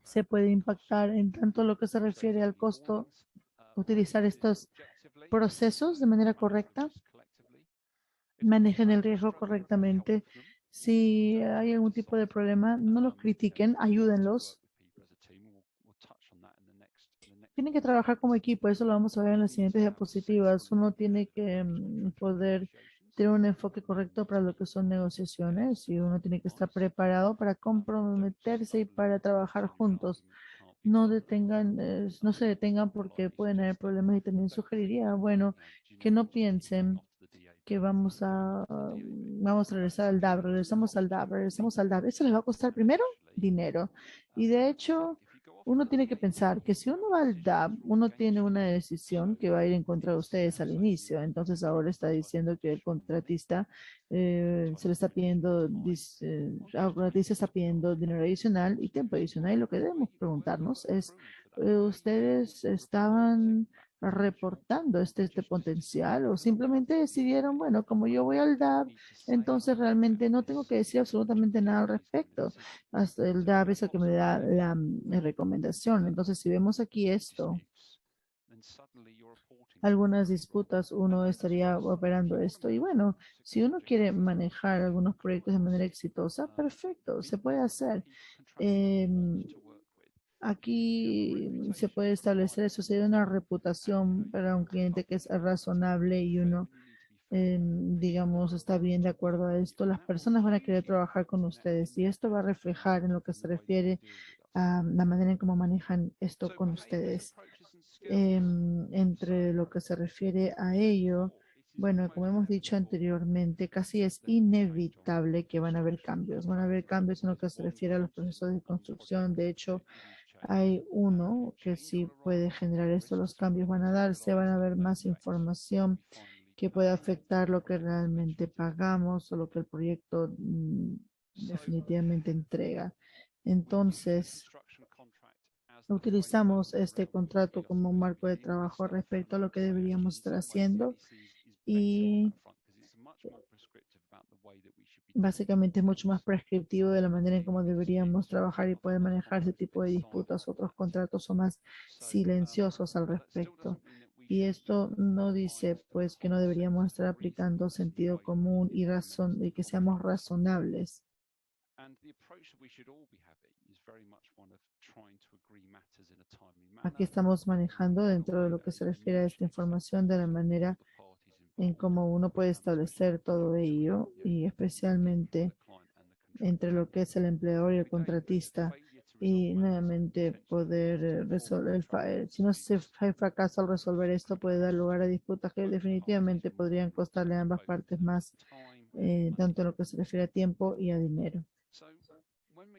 se puede impactar en tanto lo que se refiere al costo, utilizar estos procesos de manera correcta, manejen el riesgo correctamente. Si hay algún tipo de problema, no los critiquen, ayúdenlos. Tienen que trabajar como equipo, eso lo vamos a ver en las siguientes diapositivas. Uno tiene que poder tener un enfoque correcto para lo que son negociaciones y uno tiene que estar preparado para comprometerse y para trabajar juntos. No detengan, no se detengan porque pueden haber problemas y también sugeriría, bueno, que no piensen que vamos a regresar al DAB, regresamos al DAB, regresamos al DAB. Eso les va a costar primero dinero. Y de hecho, uno tiene que pensar que si uno va al DAB, uno tiene una decisión que va a ir en contra de ustedes al inicio. Entonces ahora está diciendo que el contratista se le está pidiendo, el contratista está pidiendo dinero adicional y tiempo adicional. Y lo que debemos preguntarnos es, ¿ustedes estaban reportando este potencial o simplemente decidieron, bueno, como yo voy al DAB, entonces realmente no tengo que decir absolutamente nada al respecto? Hasta el DAB es el que me da la recomendación. Entonces, si vemos aquí esto, algunas disputas uno estaría operando esto. Y bueno, si uno quiere manejar algunos proyectos de manera exitosa, perfecto, se puede hacer. Em, Aquí se puede establecer eso, sería una reputación para un cliente que es razonable y uno, digamos, está bien de acuerdo a esto. Las personas van a querer trabajar con ustedes y esto va a reflejar en lo que se refiere a la manera en cómo manejan esto con ustedes. Entre lo que se refiere a ello, bueno, como hemos dicho anteriormente, casi es inevitable que van a haber cambios. Van a haber cambios en lo que se refiere a los procesos de construcción. De hecho, hay uno que sí puede generar esto. Los cambios van a darse, van a haber más información que puede afectar lo que realmente pagamos o lo que el proyecto definitivamente entrega. Entonces, utilizamos este contrato como un marco de trabajo respecto a lo que deberíamos estar haciendo y básicamente es mucho más prescriptivo de la manera en cómo deberíamos trabajar y poder manejar ese tipo de disputas. Otros contratos son más silenciosos al respecto. Y esto no dice pues que no deberíamos estar aplicando sentido común y razón y que seamos razonables. Aquí estamos manejando dentro de lo que se refiere a esta información de la manera en cómo uno puede establecer todo ello y especialmente entre lo que es el empleador y el contratista y nuevamente poder resolver, si no se hay fracaso al resolver esto puede dar lugar a disputas que definitivamente podrían costarle a ambas partes más, tanto en lo que se refiere a tiempo y a dinero.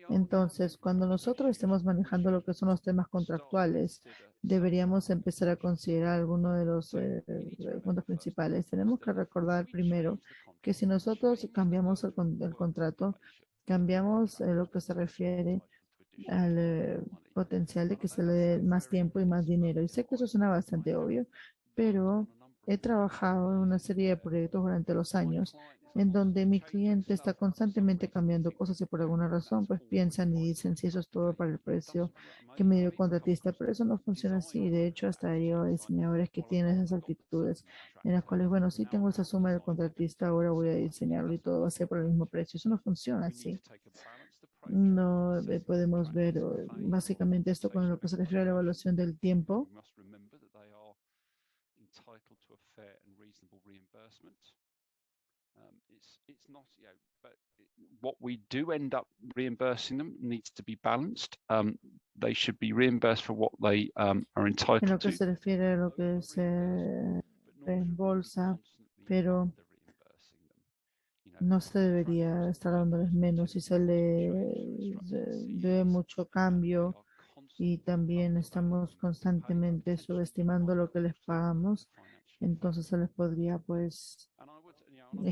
Entonces, cuando nosotros estemos manejando lo que son los temas contractuales, deberíamos empezar a considerar algunos de los puntos principales. Tenemos que recordar primero que si nosotros cambiamos el contrato, cambiamos lo que se refiere al potencial de que se le dé más tiempo y más dinero. Y sé que eso suena bastante obvio, pero he trabajado en una serie de proyectos durante los años en donde mi cliente está constantemente cambiando cosas y por alguna razón pues piensan y dicen si eso es todo para el precio que me dio el contratista, pero eso no funciona así. De hecho, hasta yo hay diseñadores que tienen esas actitudes en las cuales, bueno, sí tengo esa suma del contratista, ahora voy a diseñarlo y todo va a ser por el mismo precio. Eso no funciona así. No podemos ver básicamente esto con lo que se refiere a la evaluación del tiempo. What we do end up reimbursing them needs to be balanced. They should be reimbursed for what they are En entitled lo que to. se refiere a lo que se reembolsa, pero no se debería estar dándoles menos si se le debe mucho cambio y también estamos constantemente subestimando lo que les pagamos, entonces se les podría pues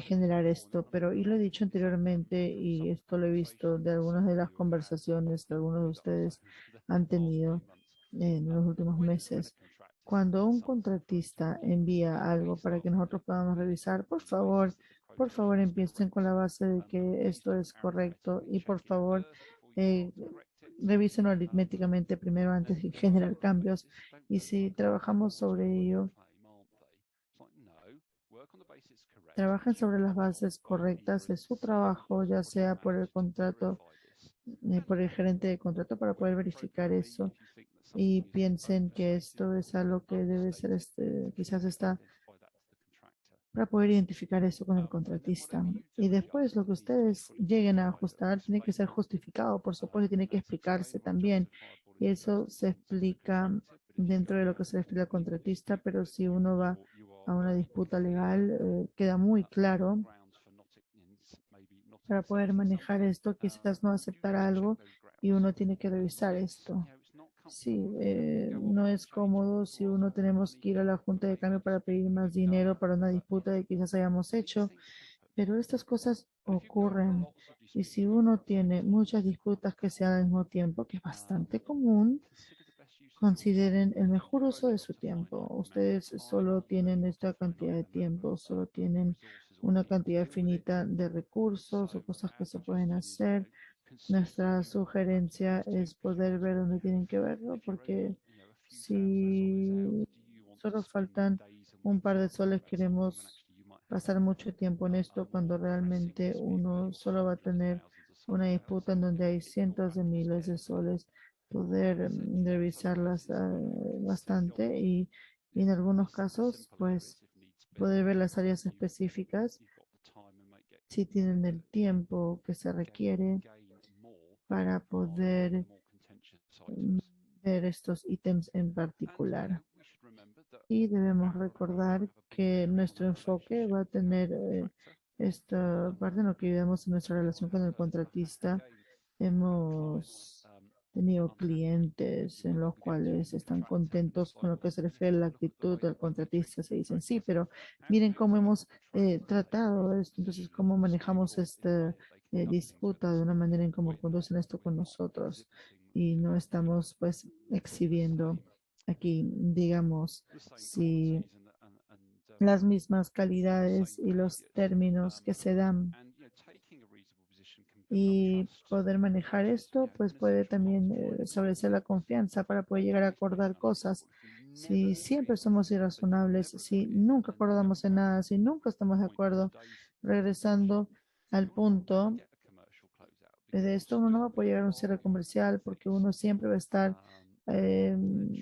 generar esto, pero y lo he dicho anteriormente y esto lo he visto de algunas de las conversaciones que algunos de ustedes han tenido en los últimos meses. Cuando un contratista envía algo para que nosotros podamos revisar, por favor empiecen con la base de que esto es correcto y por favor eh, revisen aritméticamente primero antes de generar cambios y si trabajamos sobre ello trabajen sobre las bases correctas de su trabajo, ya sea por el contrato, por el gerente de contrato para poder verificar eso y piensen que esto es algo que debe ser quizás está para poder identificar eso con el contratista. Y después lo que ustedes lleguen a ajustar tiene que ser justificado, por supuesto, y tiene que explicarse también. Y eso se explica dentro de lo que se refiere al contratista, pero si uno va a una disputa legal, queda muy claro para poder manejar esto, quizás no aceptar algo y uno tiene que revisar esto. Sí, no es cómodo si uno tenemos que ir a la junta de cambio para pedir más dinero para una disputa que quizás hayamos hecho, pero estas cosas ocurren. Y si uno tiene muchas disputas que se dan al mismo tiempo, que es bastante común, consideren el mejor uso de su tiempo. Ustedes solo tienen esta cantidad de tiempo, solo tienen una cantidad finita de recursos o cosas que se pueden hacer. Nuestra sugerencia es poder ver dónde tienen que verlo, porque si solo faltan un par de soles queremos pasar mucho tiempo en esto cuando realmente uno solo va a tener una disputa en donde hay cientos de miles de soles, poder revisarlas bastante y en algunos casos, pues, poder ver las áreas específicas si tienen el tiempo que se requiere para poder mm, ver estos ítems en particular. Y debemos recordar que nuestro enfoque va a tener esta parte en lo que vemos en nuestra relación con el contratista. Hemos tenido clientes en los cuales están contentos con lo que se refiere a la actitud del contratista. Se dicen, sí, pero miren cómo hemos tratado esto, entonces cómo manejamos esta disputa de una manera en cómo conducen esto con nosotros. Y no estamos pues exhibiendo aquí, digamos, si las mismas calidades y los términos que se dan y poder manejar esto, pues puede también establecer la confianza para poder llegar a acordar cosas. Si siempre somos irrazonables, si nunca acordamos en nada, si nunca estamos de acuerdo, regresando al punto de esto, uno no va a poder llegar a un cierre comercial porque uno siempre va a estar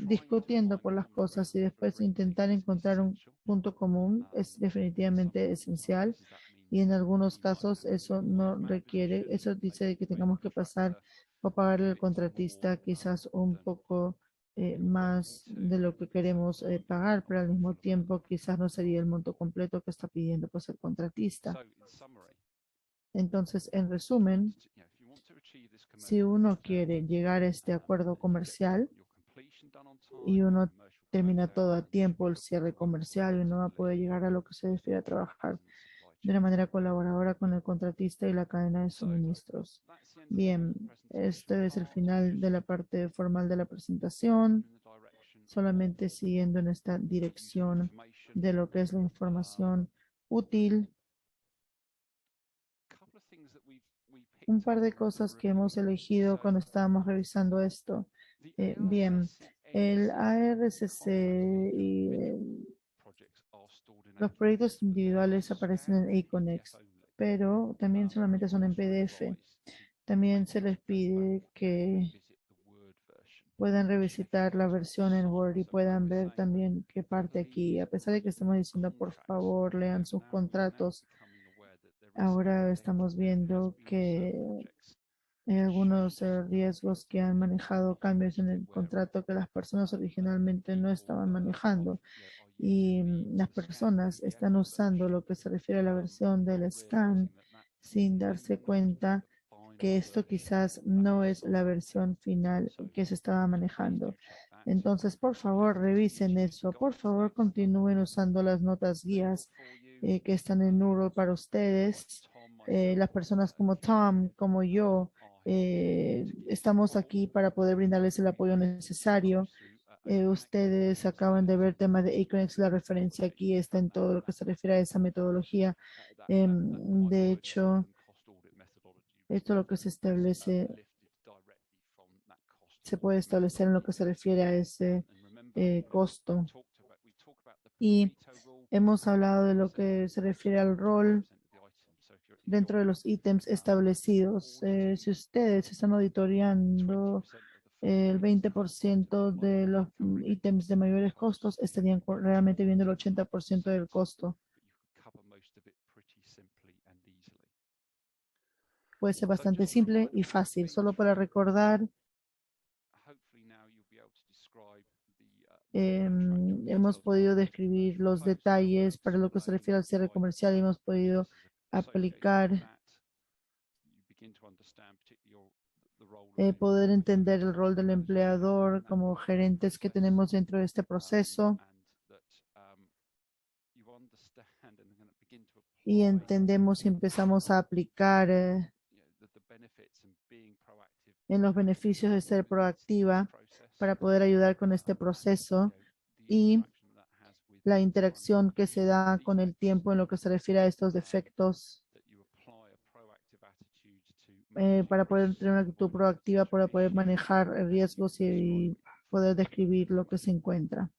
discutiendo por las cosas y después intentar encontrar un punto común es definitivamente esencial y en algunos casos eso no requiere, eso dice que tengamos que pasar o pagarle al contratista quizás un poco más de lo que queremos pagar, pero al mismo tiempo quizás no sería el monto completo que está pidiendo pues el contratista. Entonces, en resumen, si uno quiere llegar a este acuerdo comercial y uno termina todo a tiempo, el cierre comercial, y uno va a poder llegar a lo que se refiere a trabajar de una manera colaboradora con el contratista y la cadena de suministros. Bien, este es el final de la parte formal de la presentación, solamente siguiendo en esta dirección de lo que es la información útil. Un par de cosas que hemos elegido cuando estábamos revisando esto. Bien, el ARCC y los proyectos individuales aparecen en Aconex, pero también solamente son en PDF. También se les pide que puedan revisitar la versión en Word y puedan ver también qué parte aquí, a pesar de que estamos diciendo por favor lean sus contratos, ahora estamos viendo que hay algunos riesgos que han manejado cambios en el contrato que las personas originalmente no estaban manejando y las personas están usando lo que se refiere a la versión del scan sin darse cuenta que esto quizás no es la versión final que se estaba manejando. Entonces, por favor, revisen eso. Por favor, continúen usando las notas guías que están en Nuro para ustedes. Las personas como Tom, como yo, estamos aquí para poder brindarles el apoyo necesario. Ustedes acaban de ver tema de Aconex, la referencia aquí está en todo lo que se refiere a esa metodología. De hecho, esto es lo que se establece, se puede establecer en lo que se refiere a ese costo. Y hemos hablado de lo que se refiere al rol dentro de los ítems establecidos. Si ustedes están auditoreando el 20% de los ítems de mayores costos, estarían realmente viendo el 80% del costo. Puede ser bastante simple y fácil. Solo para recordar, hemos podido describir los detalles para lo que se refiere al cierre comercial y hemos podido aplicar, poder entender el rol del empleador como gerentes que tenemos dentro de este proceso. Y entendemos y empezamos a aplicar en los beneficios de ser proactiva para poder ayudar con este proceso y la interacción que se da con el tiempo en lo que se refiere a estos defectos para poder tener una actitud proactiva, para poder manejar riesgos y poder describir lo que se encuentra.